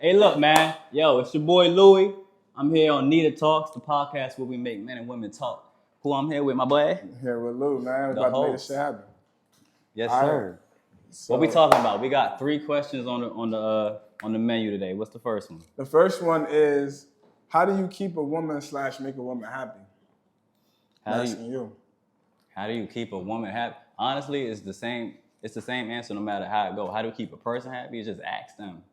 Hey, look, man. Yo, it's your boy Louie. I'm here on Nita Talks, the podcast where we make men and women talk. Who I'm here with, my boy? Here with Lou, man. We're The about to make this host. shit happen. Yes, All right. sir. So What we talking about? We got 3 questions on the menu today. What's the first one? the first one is, how do you keep a woman / make a woman happy? How do asking you. How do you keep a woman happy? Honestly, it's the same. It's the same answer no matter how it goes. How do you keep a person happy? Just ask them.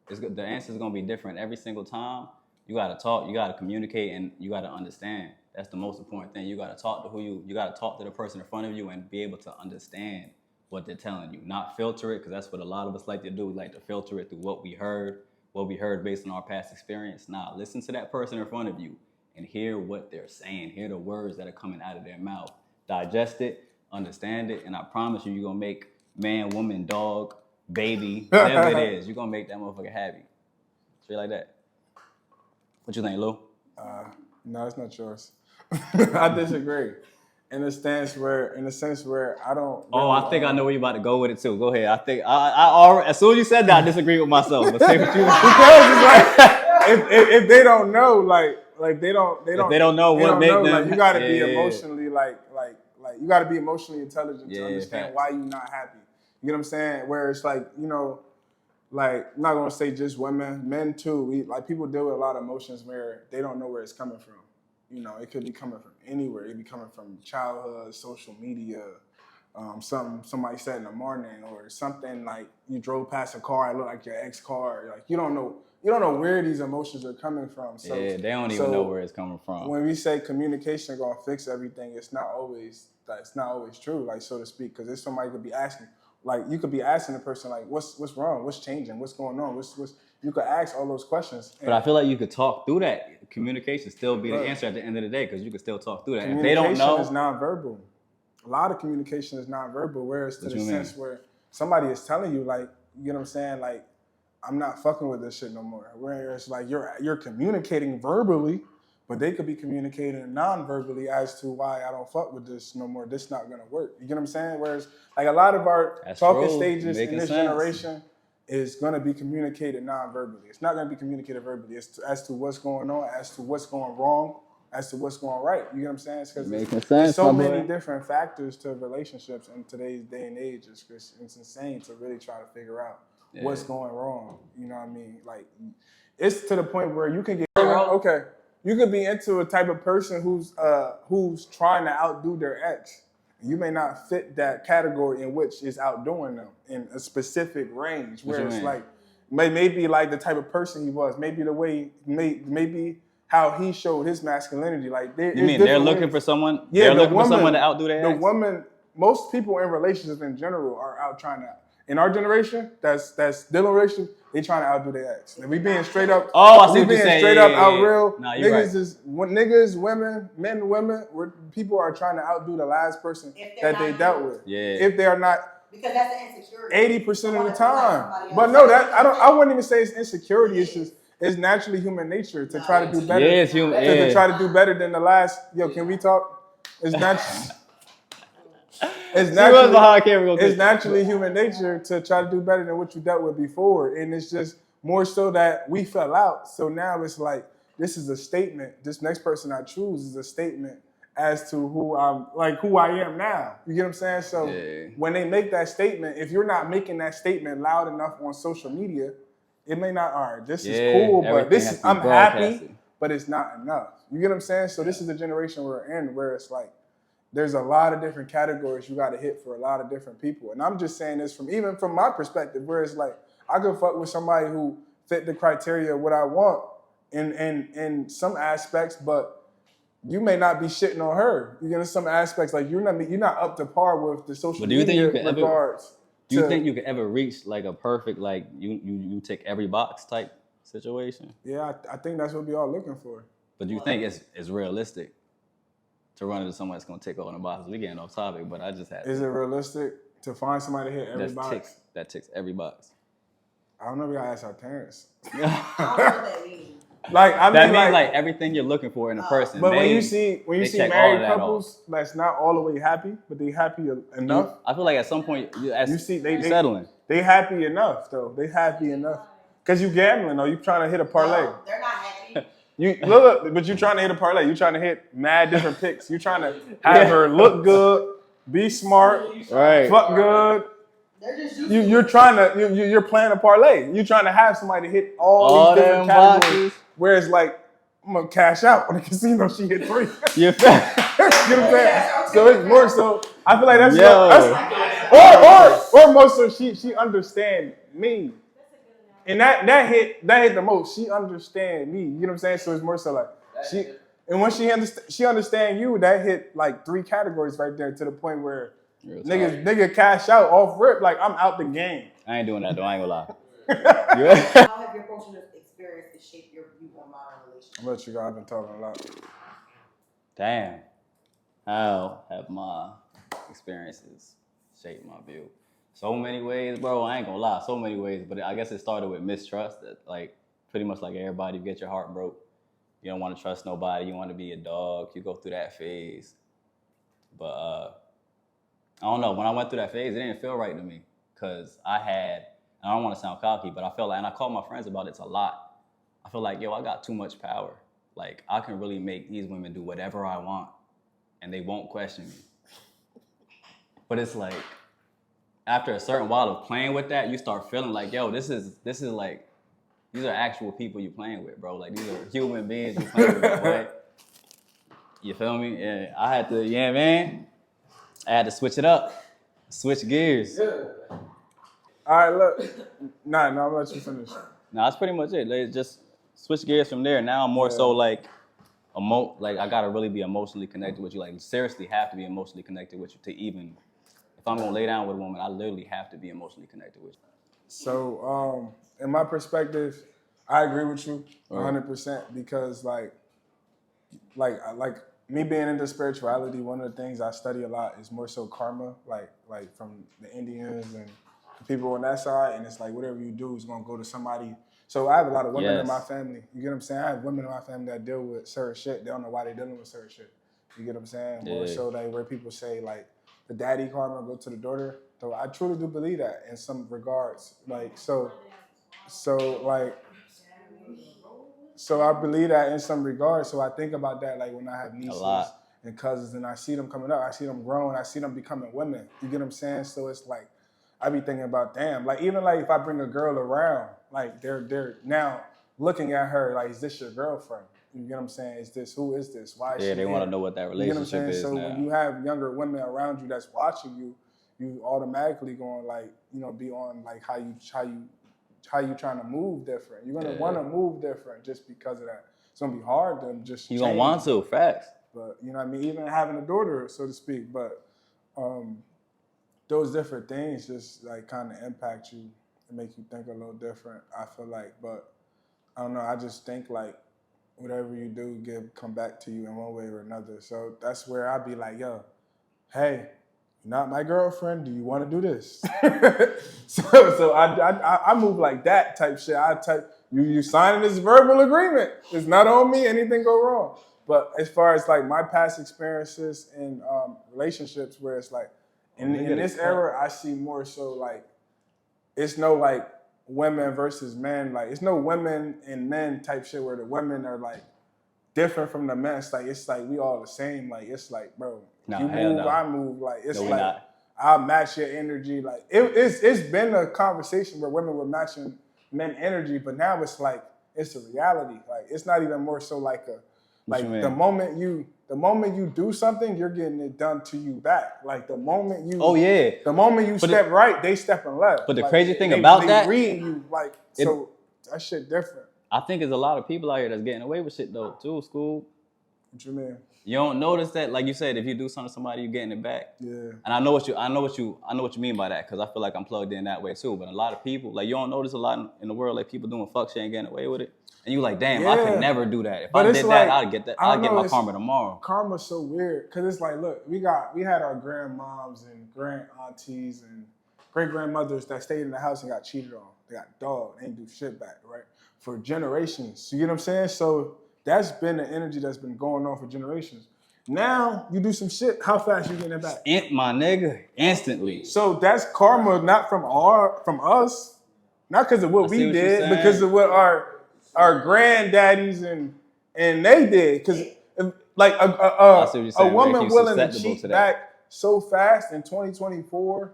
The answer is gonna be different every single time. You gotta talk. You gotta communicate, and you gotta understand. That's the most important thing. You gotta talk to you gotta talk to the person in front of you and be able to understand what they're telling you. Not filter it, because that's what a lot of us like to do. We like to filter it through what we heard based on our past experience. Nah, listen to that person in front of you and hear what they're saying. Hear the words that are coming out of their mouth. Digest it, understand it, and I promise you're gonna make man, woman, dog, baby, whatever it is, you're gonna make that motherfucker happy. Straight like that. What you think, Lou? No, it's not yours. I disagree. In the sense where I don't. Oh, I think I know where you're about to go with it too. Go ahead. I think I already, as soon as you said that, I disagree with myself. But say what you because it's like if they don't know, like they don't know what make them. Like, you got to be emotionally like you got to be emotionally intelligent to understand why you're not happy. You know what I'm saying? Where it's like, like, I'm not gonna say just women, men too. People deal with a lot of emotions where they don't know where it's coming from. It could be coming from anywhere. It could be coming from childhood, social media, something somebody said in the morning, or something like you drove past a car, it looked like your ex car. Like you don't know where these emotions are coming from. So, yeah, they don't even know where it's coming from. When we say communication gonna fix everything, it's not always true, like, so to speak, because somebody could be asking. Like, you could be asking the person, like, what's wrong? What's changing? What's going on? You could ask all those questions. But I feel like you could talk through that. Communication still be the answer at the end of the day, because you can still talk through that. If they don't know, communication is nonverbal. A lot of communication is nonverbal, whereas to the sense where somebody is telling you, like, you know what I'm saying, like, I'm not fucking with this shit no more. Whereas, like, you're communicating verbally, but they could be communicating non-verbally as to why I don't fuck with this no more. This not gonna work. You get what I'm saying? Whereas, like, a lot of our talking stages in this generation is gonna be communicated non-verbally. It's not gonna be communicated verbally. It's as to what's going on, as to what's going wrong, as to what's going right. You get what I'm saying? Because there's so many different factors to relationships in today's day and age. It's insane to really try to figure out what's going wrong. You know what I mean? Like, it's to the point where you can get you could be into a type of person who's trying to outdo their ex. You may not fit that category in which is outdoing them in a specific range. Where it's like maybe like the type of person he was, maybe the way maybe how he showed his masculinity. Like, they're looking for someone? Yeah, they're looking for someone to outdo their ex? The woman, most people in relationships in general are out trying to. In our generation, that's dealing with relationships, they trying to outdo their ex. And we being straight up. Oh, I see what you're saying. Straight up out real. Nah, you're right. Niggas, women, men, women. People are trying to outdo the last person that they dealt with. Yeah. If they are not. Because that's the insecurity. 80% of the time. But no, I wouldn't even say it's insecurity. It's naturally human nature to try to do better. Yeah, it's human. To try to do better than the last. Yo, can we talk? It's natural. It's naturally human nature to try to do better than what you dealt with before. And it's just more so that we fell out. So now it's like, this is a statement. This next person I choose is a statement as to who I am now. You get what I'm saying? So when they make that statement, if you're not making that statement loud enough on social media, it may not, all right, this is cool, but I'm happy, but it's not enough. You get what I'm saying? So this is the generation we're in, where it's like, there's a lot of different categories you got to hit for a lot of different people. And I'm just saying this even from my perspective, where it's like, I could fuck with somebody who fit the criteria of what I want in some aspects, but you may not be shitting on her. You know, some aspects, like you're not up to par with the social media regards. Do you think you could ever reach like a perfect, like you tick every box type situation? Yeah, I think that's what we all looking for. But do you think it's realistic to run into someone that's gonna tick all the boxes? We getting off topic, but I just had. Is it realistic to find somebody to hit every box? That ticks every box. I don't know. We gotta ask our parents. I don't know what that means. That means like everything you're looking for in a person. But when you see married couples that's not all the way happy, but they happy enough. I feel like at some point you settling. They happy enough though. They happy enough. Cause you gambling or you trying to hit a parlay. No, they're not happy. You look, but you trying to hit a parlay. You trying to hit mad different picks. You trying to have her look good, be smart, Right. fuck good. They're just You're trying to you're playing a parlay. You're trying to have somebody hit all these different categories. Whereas like I'm gonna cash out on the casino. She hit 3. You know what I'm saying? So it's more so. I feel like that's or most so she understand me, and that hit the most. She understand me. You know what I'm saying? So it's more so like she, and when she understand you, that hit like 3 categories right there to the point where nigga cash out off rip. Like I'm out the game. I ain't doing that though. I ain't gonna lie. How have your cultural experiences shaped your view on modern relationships? I'll let you go. I've been talking a lot. Damn. How have my experiences shaped my view? So many ways, bro. I ain't gonna lie. So many ways. But I guess it started with mistrust. That like pretty much like everybody, you get your heart broke. You don't want to trust nobody. You want to be a dog. You go through that phase. But I don't know. When I went through that phase, it didn't feel right to me. Because I don't want to sound cocky, but I felt like, and I called my friends about it a lot. I feel like, yo, I got too much power. Like, I can really make these women do whatever I want, and they won't question me. But it's like, after a certain while of playing with that, you start feeling like, yo, this is like, these are actual people you're playing with, bro. Like, these are human beings you're playing with, boy. You feel me? Yeah, I had to, yeah, man. I had to switch it up, switch gears. Yeah. All right, look. Nah, I'll let you finish. Nah, that's pretty much it. Like, just switch gears from there. Now I'm more so like, like I gotta really be emotionally connected with you. Like, seriously have to be emotionally connected with you to even, if I'm gonna lay down with a woman, I literally have to be emotionally connected with you. So, in my perspective, I agree with you 100% because like me being into spirituality, one of the things I study a lot is more so karma, like from the Indians and people on that side, and it's like whatever you do is gonna go to somebody. So I have a lot of women in my family. You get what I'm saying? I have women in my family that deal with certain shit. They don't know why they're dealing with certain shit. You get what I'm saying? More so like where people say like the daddy karma go to the daughter. So I truly do believe that in some regards. Like so I believe that in some regards. So I think about that like when I have nieces and cousins and I see them coming up, I see them growing, I see them becoming women. You get what I'm saying? So it's like I be thinking about damn, like even like if I bring a girl around, like they're now looking at her like, is this your girlfriend? You get what I'm saying? Who is this? Why is she they want to know what that relationship is. So now. when you have younger women around you that's watching you, you automatically going like, be on like how you trying to move different. You're gonna want to move different just because of that. It's gonna be hard to just you gonna want to, facts. But you know what I mean? Even having a daughter, so to speak, but those different things just like kind of impact you and make you think a little different, I feel like. But I don't know, I just think like whatever you do come back to you in one way or another. So that's where I'd be like, yo, hey, you're not my girlfriend, do you want to do this? so I move like that type shit. I type, you signing this verbal agreement. It's not on me, anything go wrong. But as far as like my past experiences in relationships where it's like, in this era, I see more so like, it's no like women versus men. Like it's no women and men type shit where the women are like different from the men. It's like we all the same. Like it's like, bro, you move, I move. Like it's like I'll match your energy. Like it's been a conversation where women were matching men energy, but now it's like it's a reality. Like it's not even more so like the moment you do something, you're getting it done to you back. Like the moment you step right, they stepping left. But the like, crazy thing about that, reading you like so that shit different. I think there's a lot of people out here that's getting away with shit though too. School. What you mean? You don't notice that, like you said, if you do something to somebody, you're getting it back. Yeah. And I know what you mean by that, because I feel like I'm plugged in that way too. But a lot of people, like you don't notice a lot in the world, like people doing fuck shit and getting away with it. And you like, damn, I could never do that. If I did that, I'd get that. I'd get my karma tomorrow. Karma's so weird, cause it's like, look, we had our grandmoms and grand aunties and great grandmothers that stayed in the house and got cheated on. They got dogged. They ain't do shit back, right? For generations. You get what I'm saying? So that's been the energy that's been going on for generations. Now you do some shit. How fast you getting it back? My nigga, instantly. So that's karma, not from us. Not because of what we did, because of what our granddaddies and they did. Because like a woman willing to cheat back so fast in 2024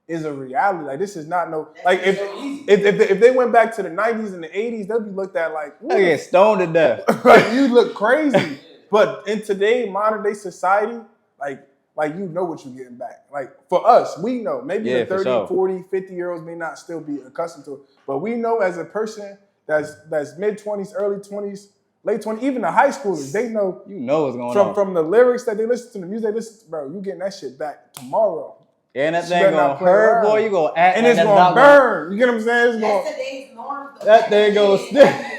is a reality. Like this is not no like if they went back to the 90s and the 80s, they'd be looked at like I get stoned to death. Like you look crazy. But in today modern day society, like you know what you're getting back. Like for us, we know. Maybe the 30, 40, 50-year-olds may not still be accustomed to it. But we know as a person that's mid-20s, early 20s, late 20s, even the high schoolers, they know. You know what's going on. From the lyrics that they listen to, the music they listen to, bro, you getting that shit back tomorrow. Yeah, and that thing gonna hurt, boy. You gonna act and it's gonna burn. You get what I'm saying? It's gonna. Today's norm. That thing gonna stick.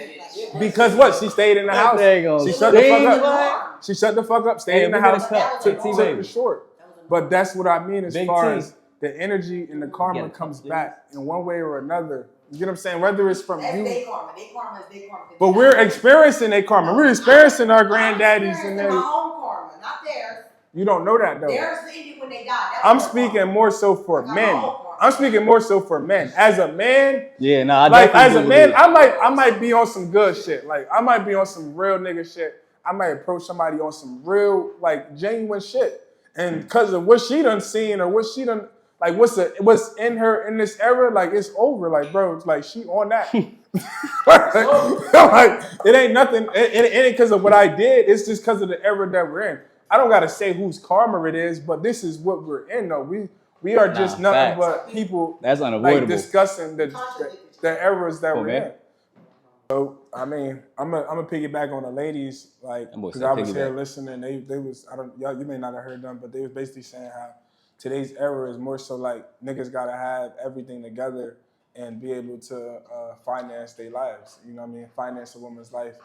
Because what? She stayed in the house. She shut the fuck up. She shut the fuck up. Stayed in the house. Took the short. But that's what I mean as far as the energy and the karma comes back in one way or another. You get what I'm saying? Whether it's from you. Their karma. Their karma is their karma. But we're experiencing their karma. We're experiencing our granddaddies and their. My own karma, not theirs. You don't know that though. Theirs ended when they died. I'm speaking more so for men. I'm speaking more so for men. As a man, yeah, no, I like as a man, I might be on some good shit. Like I might be on some real nigga shit. I might approach somebody on some real, like genuine shit. And because of what she done seen or what she done, like what's in her in this era, like it's over. Like bro, it's like she on that. Like it ain't nothing. It ain't because of what I did. It's just because of the era that we're in. I don't gotta say whose karma it is, but this is what we're in though. We are just nothing but people that's unavoidable. Like discussing the eras that we're in. So I mean, I'm gonna piggyback on the ladies, like because I was here listening. They was you may not have heard them, but they was basically saying how today's era is more so like niggas gotta have everything together and be able to finance their lives. You know what I mean? Finance a woman's life.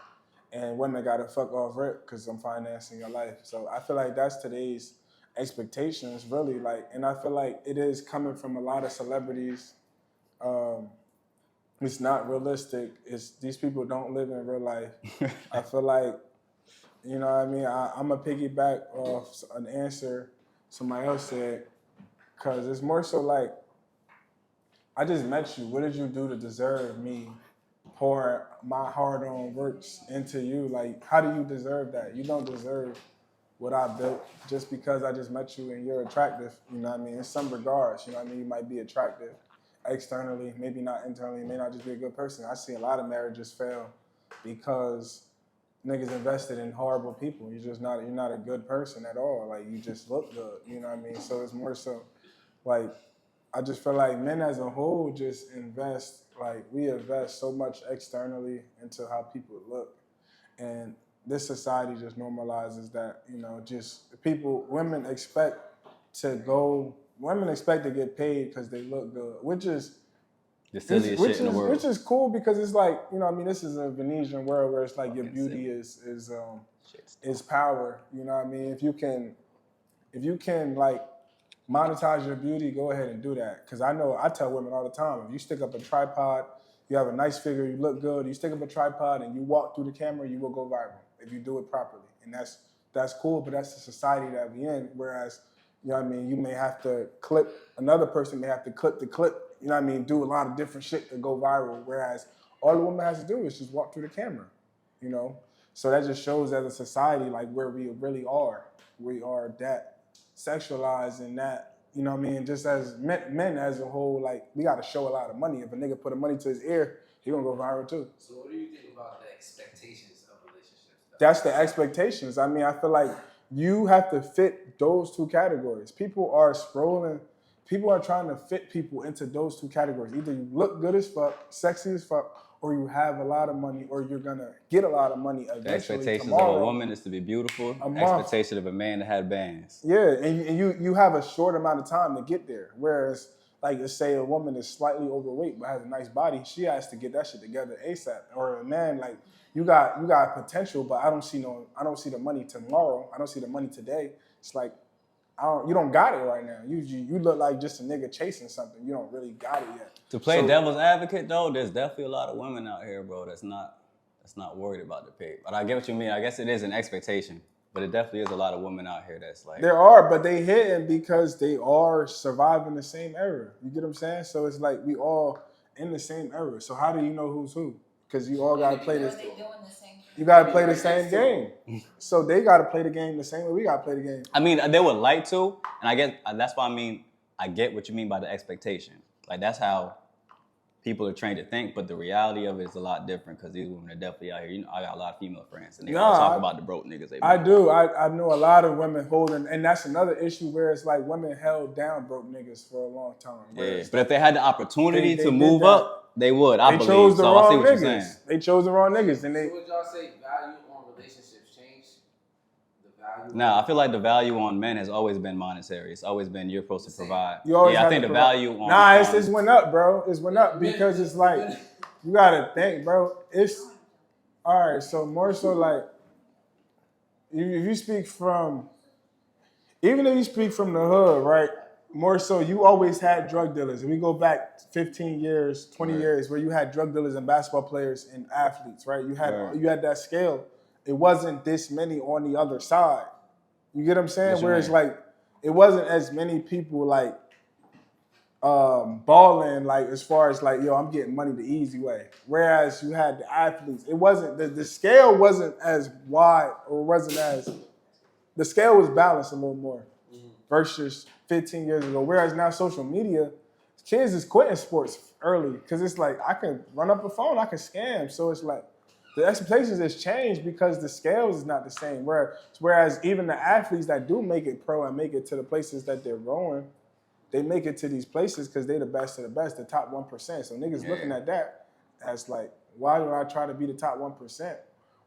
And women gotta fuck off rip because I'm financing your life. So I feel like that's today's expectations, really. Like, and I feel like it is coming from a lot of celebrities. It's not realistic. It's these people don't live in real life. I feel like, you know what I mean? I'm gonna piggyback off an answer somebody else said, because it's more so like, I just met you. What did you do to deserve me? Pour my hard-earned works into you. Like, how do you deserve that? You don't deserve what I built just because I just met you and you're attractive. You know what I mean? In some regards, you know what I mean? You might be attractive externally, maybe not internally. You may not just be a good person. I see a lot of marriages fail because niggas invested in horrible people. You're not a good person at all. Like, you just look good. You know what I mean? So it's more so like, I just feel like men as a whole just we invest so much externally into how people look. And this society just normalizes that, you know, just women expect to get paid because they look good, which is the silliest shit in the world. Which is cool because it's like, you know, I mean, this is a Venetian world where it's like your beauty is power. You know what I mean? If you can like monetize your beauty, go ahead and do that. Because I tell women all the time, if you stick up a tripod, you have a nice figure, you look good, you stick up a tripod and you walk through the camera, you will go viral if you do it properly. And that's cool, but that's the society that we in. Whereas, you know what I mean, you may have to another person may have to clip the clip, you know what I mean, do a lot of different shit to go viral. Whereas all the woman has to do is just walk through the camera, you know? So that just shows as a society, like where we really are. We are that sexualized and that, you know what I mean, just as men as a whole, like we got to show a lot of money. If a nigga put a money to his ear, he gonna go viral too. So what do you think about the expectations of relationships? That's the expectations. I mean, I feel like you have to fit those two categories. People are trying to fit people into those two categories. Either you look good as fuck, sexy as fuck, or you have a lot of money, or you're gonna get a lot of money eventually. The expectations tomorrow. of a woman is to be beautiful. Expectation of a man to have bands. Yeah, and you have a short amount of time to get there. Whereas, like, let's say a woman is slightly overweight but has a nice body, she has to get that shit together ASAP. Or a man, like, you got potential, but I don't see the money tomorrow. I don't see the money today. It's like, you don't got it right now. You look like just a nigga chasing something. You don't really got it yet. To play devil's advocate though, there's definitely a lot of women out here, bro, that's not worried about the pay. But I get what you mean. I guess it is an expectation. But it definitely is a lot of women out here that's like... There are, but they hidden because they are surviving the same era. You get what I'm saying? So it's like we all in the same era. So how do you know who's who? Because you all gotta play this. They doing the same thing. You gotta play the same game. So they gotta play the game the same way we gotta play the game. I mean, they would like to, and I guess that's why I get what you mean by the expectation. Like that's how people are trained to think, but the reality of it is a lot different because these women are definitely out here. You know, I got a lot of female friends, and they all talk about the broke niggas. I do. I know a lot of women holding, and that's another issue where it's like women held down broke niggas for a long time. Yeah, but if they had the opportunity to move up, they would. I believe. Chose the so wrong I see what niggas. you're saying. They chose the wrong niggas, and they. So would y'all say value on relationships change? The value. Nah, I feel like the value on men has always been monetary. It's always been you're supposed to provide. I think the value on it's went up, bro. It's went up because it's like you gotta think, bro. It's all right. So more so like if you speak from, even if you speak from the hood, right? More so, you always had drug dealers. If we go back 15 years, 20 years, where you had drug dealers and basketball players and athletes, right? You had that scale. It wasn't this many on the other side. You get what I'm saying? Where it's like, it wasn't as many people like balling, like as far as like, yo, I'm getting money the easy way. Whereas you had the athletes. It wasn't, the scale wasn't as wide or wasn't as, the scale was balanced a little more versus 15 years ago. Whereas now social media, kids is quitting sports early because it's like, I can run up a phone, I can scam. So it's like, the expectations has changed because the scales is not the same. Whereas even the athletes that do make it pro and make it to the places that they're going, they make it to these places because they're the best of the best, the top 1%. So niggas looking at that as like, why would I try to be the top 1%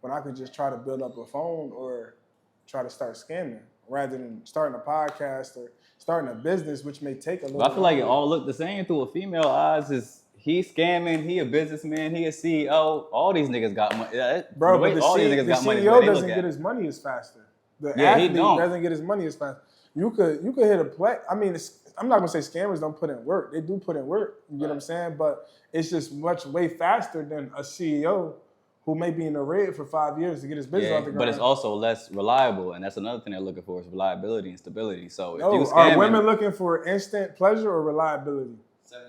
when I could just try to build up a phone or try to start scamming rather than starting a podcast or starting a business, which may take a little. But I feel like it all look the same through a female eyes. Is he scamming? He a businessman? He a CEO? All these niggas got money. Bro, but the CEO doesn't get his money as faster. The athlete doesn't get his money as fast. You could hit a play. I mean, I'm not gonna say scammers don't put in work. They do put in work. You get what I'm saying? But it's just way faster than a CEO who may be in the red for 5 years to get his business off the ground. But it's also less reliable, and that's another thing they're looking for is reliability and stability. So if you scamming, are women looking for instant pleasure or reliability?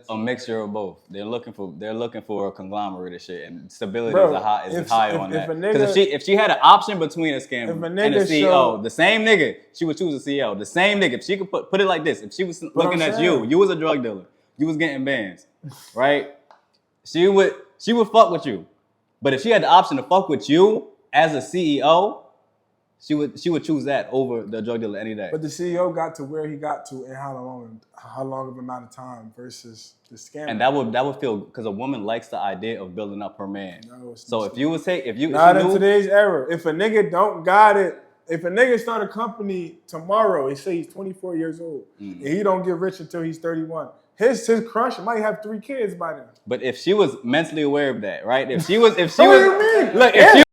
A mixture of both. They're looking for a conglomerate of shit, and stability is high on that. Because if she had an option between a scammer and a CEO, the same nigga, she would choose a CEO. The same nigga, if she could put it like this, if she was looking at you was a drug dealer, you was getting bands, right? She would fuck with you. But if she had the option to fuck with you as a CEO, she would choose that over the drug dealer any day. But the CEO got to where he got to in how long of an amount of time versus the scammer. And that would feel, because a woman likes the idea of building up her man. No, so if you would say, not in today's era. If a nigga don't got it, if a nigga start a company tomorrow, he say he's 24 years old, and he don't get rich until he's 31. His crush might have 3 kids by then. But if she was mentally aware of that, right? If she was, what do you mean? Look, if she